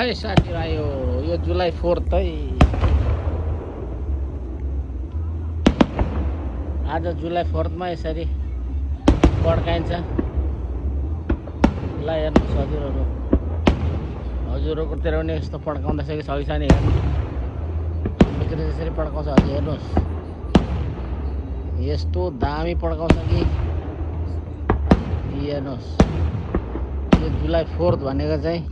है साथीभाइ यो जुलाई 4 आज जुलाई 4 मा यसरी पड्काइन्छ। ल हेर्नुहोस् हजुरहरूकोतिर पनि यस्तो पड्काउँदैछ कि छैन नि हेर्नु। हाम्रोतिर यसरी पड्काउँछ हजुर हेर्नुहोस्, यस्तो दामी पड्काउँछ कि हेर्नुहोस्। यो जुलाई 4 भनेको चाहिँ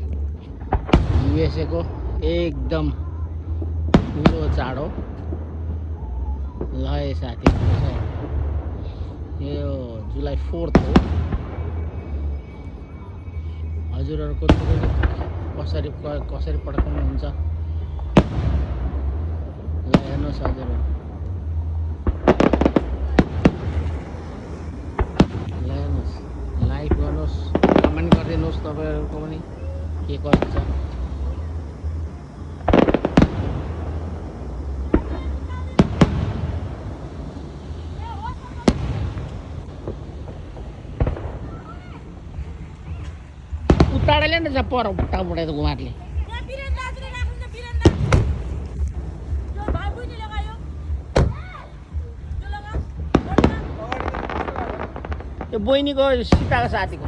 युएसए को एकदम ठुलो चाड हो। ल है साथी, यो जुलाई 4 हो। हजुरहरूको कसरी पड्काउनुहुन्छ ल हेर्नुहोस् हजुर। ल हेर्नुहोस्, लाइक गर्नुहोस्, कमेन्ट गरिदिनुहोस् तपाईँहरूको पनि के कस्तो छ। उताडले नै पर बुट्टा बुढाइ उहाँहरूले यो बहिनीको सीताको साथीको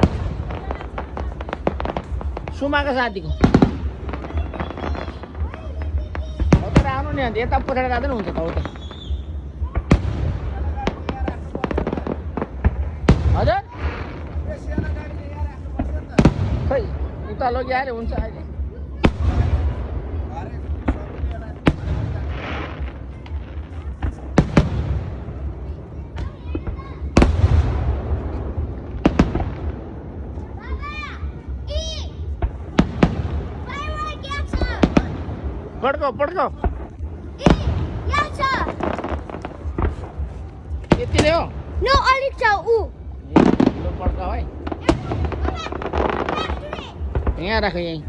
सुमाको साथीको उता आउनु नि, यता पछाडि जाँदै हुन्छ त उता। हजुर खै उता लगिहाल्यो हुन्छ अहिले। पड्को यति नै हो। No, अलिक छ उ ल पड्काऊ है, यहाँ राख यहीँ।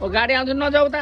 ओ गाडी आउँछ नजाऊ त।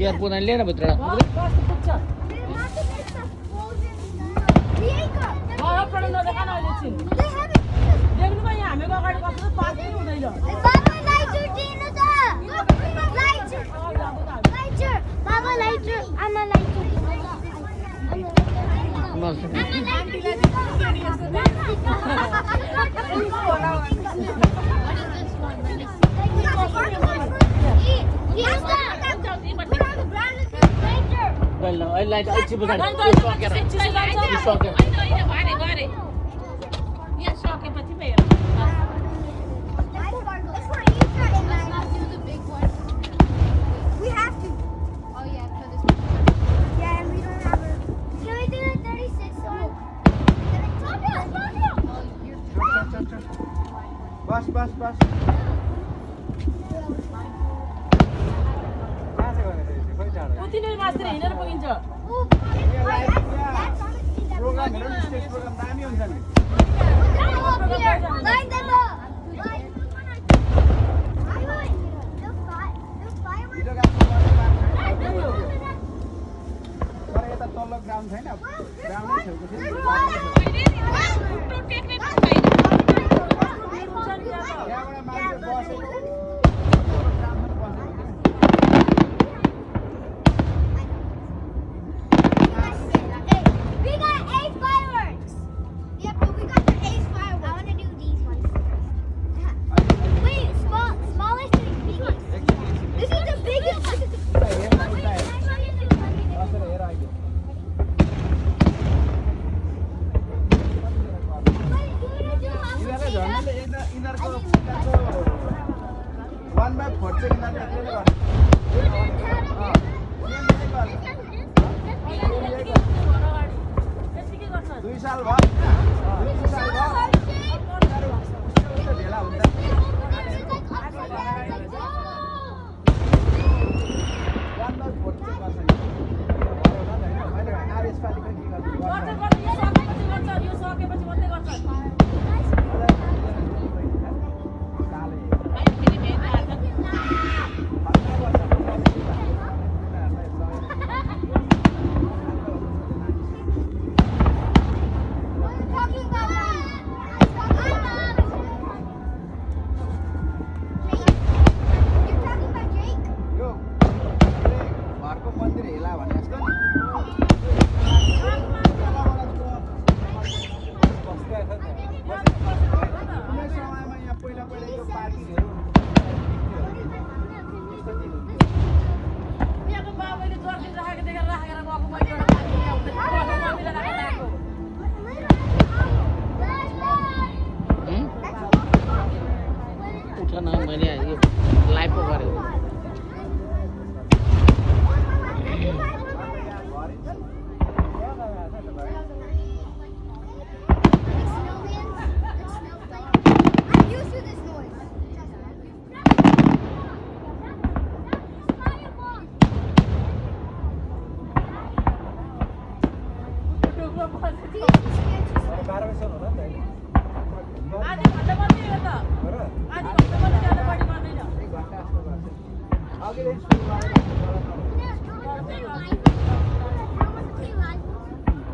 चेयर पुग्दैन लिएर भित्र लाइट एकछिन पछाडि बस बस बस प्रोग्राम हेर्नु स्टेज प्रोग्राम दामी हुन्छ नि तर यता तल्लो ग्राउन्ड छैन ग्राउन्डै छेउको थियो त्यहाँबाट मान्छे बसेको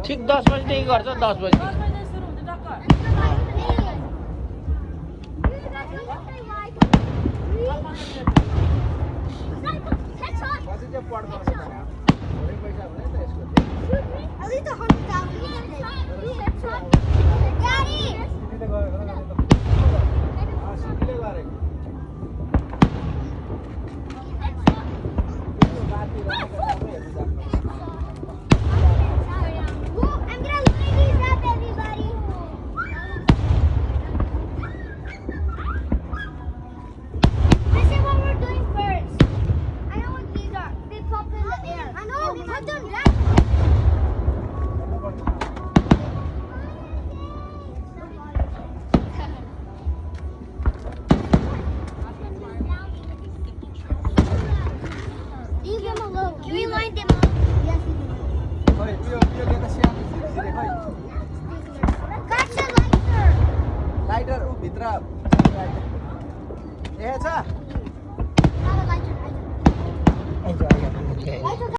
ठिक 10 बजेदेखि गर्छ 10 बजे लाइटर भित्र ए छ